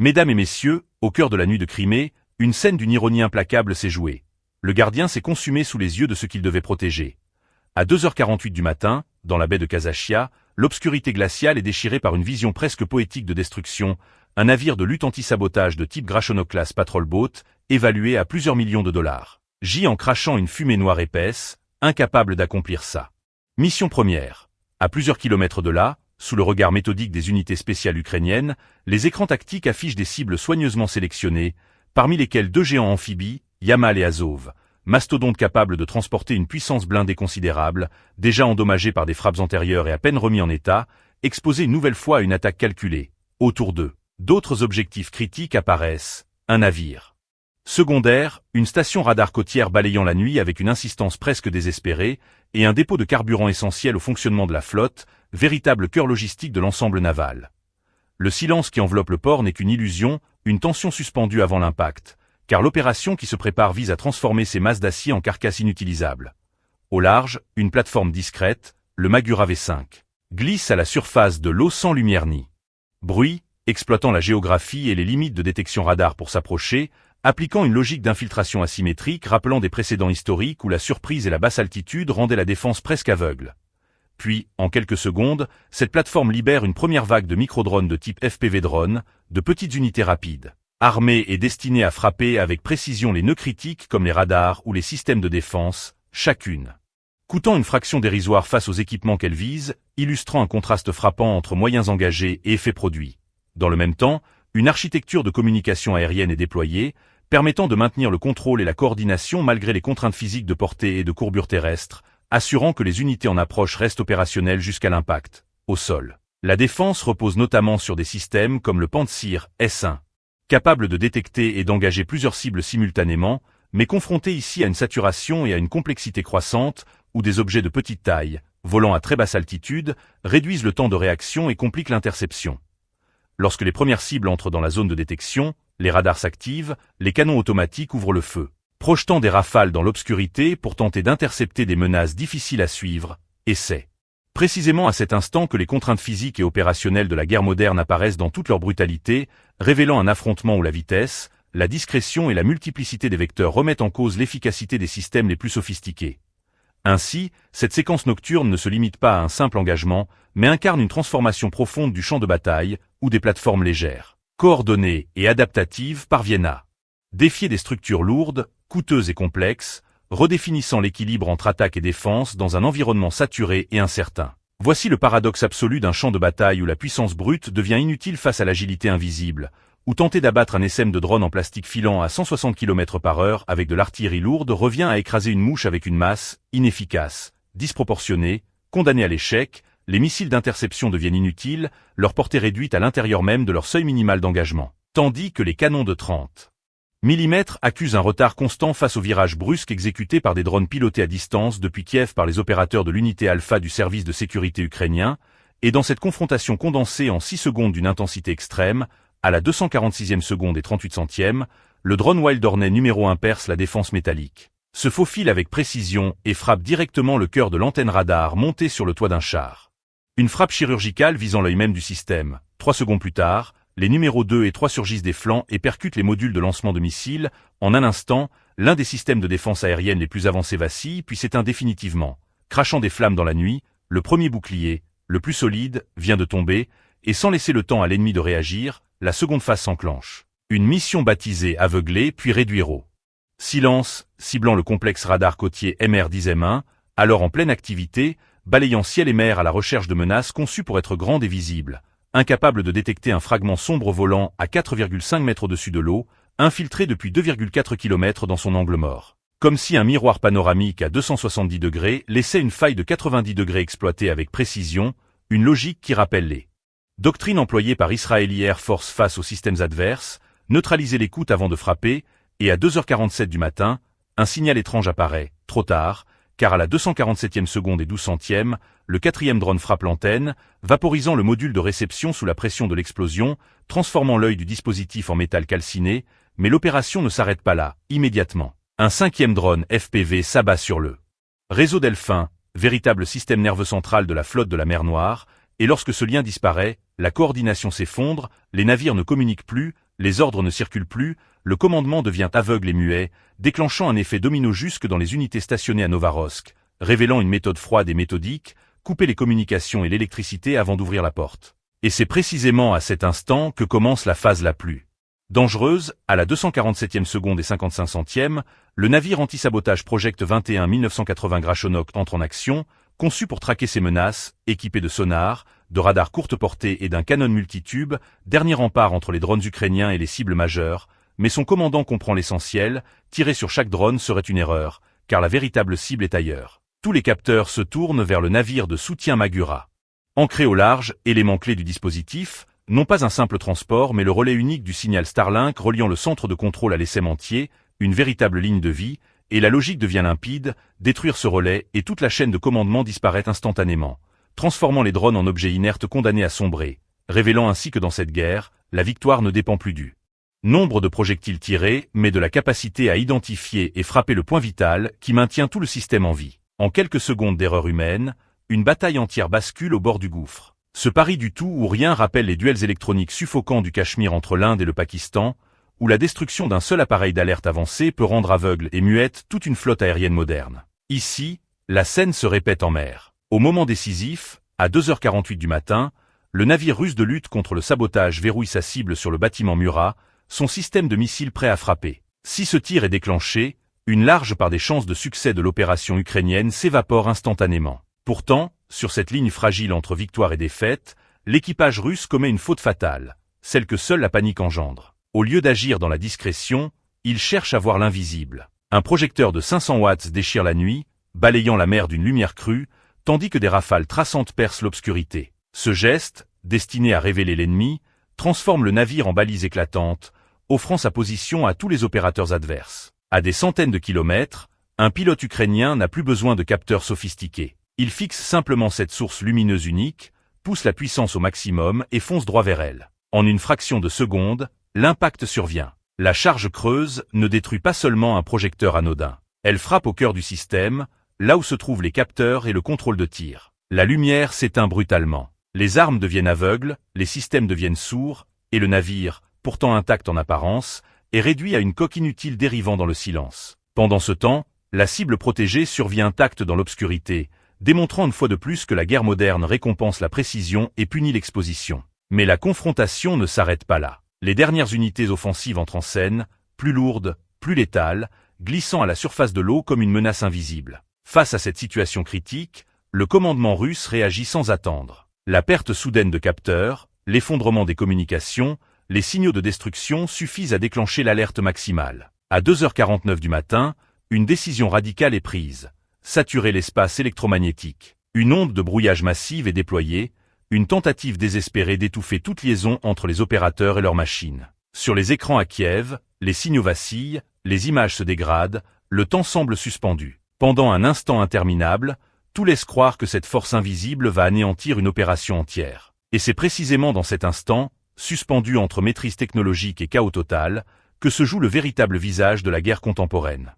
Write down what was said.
Mesdames et messieurs, au cœur de la nuit de Crimée, une scène d'une ironie implacable s'est jouée. Le gardien s'est consumé sous les yeux de ce qu'il devait protéger. À 2h48 du matin, dans la baie de Kazachia, l'obscurité glaciale est déchirée par une vision presque poétique de destruction, un navire de lutte anti-sabotage de type Grashono-class Patrol Boat, évalué à plusieurs millions de dollars. Gît en crachant une fumée noire épaisse, incapable d'accomplir ça. Mission première. À plusieurs kilomètres de là, sous le regard méthodique des unités spéciales ukrainiennes, les écrans tactiques affichent des cibles soigneusement sélectionnées, parmi lesquelles deux géants amphibies, Yamal et Azov, mastodontes capables de transporter une puissance blindée considérable, déjà endommagés par des frappes antérieures et à peine remis en état, exposés une nouvelle fois à une attaque calculée. Autour d'eux, d'autres objectifs critiques apparaissent, un navire. Secondaire, une station radar côtière balayant la nuit avec une insistance presque désespérée, et un dépôt de carburant essentiel au fonctionnement de la flotte, véritable cœur logistique de l'ensemble naval. Le silence qui enveloppe le port n'est qu'une illusion, une tension suspendue avant l'impact, car l'opération qui se prépare vise à transformer ces masses d'acier en carcasses inutilisables. Au large, une plateforme discrète, le Magura V5, glisse à la surface de l'eau sans lumière ni bruit, exploitant la géographie et les limites de détection radar pour s'approcher, appliquant une logique d'infiltration asymétrique rappelant des précédents historiques où la surprise et la basse altitude rendaient la défense presque aveugle. Puis, en quelques secondes, cette plateforme libère une première vague de micro-drones de type FPV drone, de petites unités rapides, armées et destinées à frapper avec précision les nœuds critiques comme les radars ou les systèmes de défense, chacune coûtant une fraction dérisoire face aux équipements qu'elle vise, illustrant un contraste frappant entre moyens engagés et effets produits. Dans le même temps, une architecture de communication aérienne est déployée, permettant de maintenir le contrôle et la coordination malgré les contraintes physiques de portée et de courbure terrestre, assurant que les unités en approche restent opérationnelles jusqu'à l'impact, au sol. La défense repose notamment sur des systèmes comme le Pantsir S1, capable de détecter et d'engager plusieurs cibles simultanément, mais confronté ici à une saturation et à une complexité croissante, où des objets de petite taille, volant à très basse altitude, réduisent le temps de réaction et compliquent l'interception. Lorsque les premières cibles entrent dans la zone de détection, les radars s'activent, les canons automatiques ouvrent le feu, projetant des rafales dans l'obscurité pour tenter d'intercepter des menaces difficiles à suivre, et c'est précisément à cet instant que les contraintes physiques et opérationnelles de la guerre moderne apparaissent dans toute leur brutalité, révélant un affrontement où la vitesse, la discrétion et la multiplicité des vecteurs remettent en cause l'efficacité des systèmes les plus sophistiqués. Ainsi, cette séquence nocturne ne se limite pas à un simple engagement, mais incarne une transformation profonde du champ de bataille, où des plateformes légères, coordonnées et adaptatives parviennent à défier des structures lourdes, coûteuses et complexes, redéfinissant l'équilibre entre attaque et défense dans un environnement saturé et incertain. Voici le paradoxe absolu d'un champ de bataille où la puissance brute devient inutile face à l'agilité invisible, où tenter d'abattre un essaim de drone en plastique filant à 160 km/h avec de l'artillerie lourde revient à écraser une mouche avec une masse inefficace, disproportionnée, condamnée à l'échec, les missiles d'interception deviennent inutiles, leur portée réduite à l'intérieur même de leur seuil minimal d'engagement. Tandis que les canons de 30 mm accusent un retard constant face aux virages brusques exécutés par des drones pilotés à distance depuis Kiev par les opérateurs de l'unité Alpha du service de sécurité ukrainien, et dans cette confrontation condensée en 6 secondes d'une intensité extrême, à la 246e seconde et 38 centièmes, le drone Wild Hornet numéro 1 perce la défense métallique, se faufile avec précision et frappe directement le cœur de l'antenne radar montée sur le toit d'un char. Une frappe chirurgicale visant l'œil même du système. 3 secondes plus tard, les numéros 2 et 3 surgissent des flancs et percutent les modules de lancement de missiles. En un instant, l'un des systèmes de défense aérienne les plus avancés vacille puis s'éteint définitivement. Crachant des flammes dans la nuit, le premier bouclier, le plus solide, vient de tomber, et sans laisser le temps à l'ennemi de réagir, la seconde phase s'enclenche. Une mission baptisée Aveugler puis Réduire au silence, ciblant le complexe radar côtier MR10M1, alors en pleine activité, balayant ciel et mer à la recherche de menaces conçues pour être grandes et visibles, incapable de détecter un fragment sombre volant à 4,5 mètres au-dessus de l'eau, infiltré depuis 2,4 km dans son angle mort. Comme si un miroir panoramique à 270 degrés laissait une faille de 90 degrés exploitée avec précision, une logique qui rappelle les doctrines employées par Israeli Air Force face aux systèmes adverses, neutraliser les coûts avant de frapper, et à 2h47 du matin, un signal étrange apparaît, trop tard, car à la 247e seconde et 12 centièmes, le 4e drone frappe l'antenne, vaporisant le module de réception sous la pression de l'explosion, transformant l'œil du dispositif en métal calciné, mais l'opération ne s'arrête pas là, immédiatement. Un 5e drone FPV s'abat sur le réseau Delphin, véritable système nerveux central de la flotte de la mer Noire, et lorsque ce lien disparaît, la coordination s'effondre, les navires ne communiquent plus, les ordres ne circulent plus, le commandement devient aveugle et muet, déclenchant un effet domino jusque dans les unités stationnées à Novorossiysk, révélant une méthode froide et méthodique, couper les communications et l'électricité avant d'ouvrir la porte. Et c'est précisément à cet instant que commence la phase la plus dangereuse. À la 247e seconde et 55 centièmes, le navire anti-sabotage Project 21 1980 Grachonok entre en action, conçu pour traquer ses menaces, équipé de sonars, de radars courte portée et d'un canon multitube, dernier rempart entre les drones ukrainiens et les cibles majeures, mais son commandant comprend l'essentiel, tirer sur chaque drone serait une erreur, car la véritable cible est ailleurs. Tous les capteurs se tournent vers le navire de soutien Magura. Ancré au large, élément clé du dispositif, non pas un simple transport mais le relais unique du signal Starlink reliant le centre de contrôle à l'essaimentier, une véritable ligne de vie, et la logique devient limpide, détruire ce relais et toute la chaîne de commandement disparaît instantanément, transformant les drones en objets inertes condamnés à sombrer, révélant ainsi que dans cette guerre, la victoire ne dépend plus du nombre de projectiles tirés, mais de la capacité à identifier et frapper le point vital qui maintient tout le système en vie. En quelques secondes d'erreur humaine, une bataille entière bascule au bord du gouffre. Ce pari du tout ou rien rappelle les duels électroniques suffocants du Cachemire entre l'Inde et le Pakistan, où la destruction d'un seul appareil d'alerte avancé peut rendre aveugle et muette toute une flotte aérienne moderne. Ici, la scène se répète en mer. Au moment décisif, à 2h48 du matin, le navire russe de lutte contre le sabotage verrouille sa cible sur le bâtiment Murat, son système de missiles prêt à frapper. Si ce tir est déclenché, une large part des chances de succès de l'opération ukrainienne s'évapore instantanément. Pourtant, sur cette ligne fragile entre victoire et défaite, l'équipage russe commet une faute fatale, celle que seule la panique engendre. Au lieu d'agir dans la discrétion, il cherche à voir l'invisible. Un projecteur de 500 watts déchire la nuit, balayant la mer d'une lumière crue, tandis que des rafales traçantes percent l'obscurité. Ce geste, destiné à révéler l'ennemi, transforme le navire en balise éclatante, offrant sa position à tous les opérateurs adverses. À des centaines de kilomètres, un pilote ukrainien n'a plus besoin de capteurs sophistiqués. Il fixe simplement cette source lumineuse unique, pousse la puissance au maximum et fonce droit vers elle. En une fraction de seconde, l'impact survient. La charge creuse ne détruit pas seulement un projecteur anodin. Elle frappe au cœur du système, là où se trouvent les capteurs et le contrôle de tir. La lumière s'éteint brutalement. Les armes deviennent aveugles, les systèmes deviennent sourds, et le navire, pourtant intact en apparence, est réduit à une coque inutile dérivant dans le silence. Pendant ce temps, la cible protégée survit intacte dans l'obscurité, démontrant une fois de plus que la guerre moderne récompense la précision et punit l'exposition. Mais la confrontation ne s'arrête pas là. Les dernières unités offensives entrent en scène, plus lourdes, plus létales, glissant à la surface de l'eau comme une menace invisible. Face à cette situation critique, le commandement russe réagit sans attendre. La perte soudaine de capteurs, l'effondrement des communications, les signaux de destruction suffisent à déclencher l'alerte maximale. À 2h49 du matin, une décision radicale est prise. Saturer l'espace électromagnétique. Une onde de brouillage massive est déployée, une tentative désespérée d'étouffer toute liaison entre les opérateurs et leurs machines. Sur les écrans à Kiev, les signaux vacillent, les images se dégradent, le temps semble suspendu. Pendant un instant interminable, tout laisse croire que cette force invisible va anéantir une opération entière. Et c'est précisément dans cet instant, suspendu entre maîtrise technologique et chaos total, que se joue le véritable visage de la guerre contemporaine.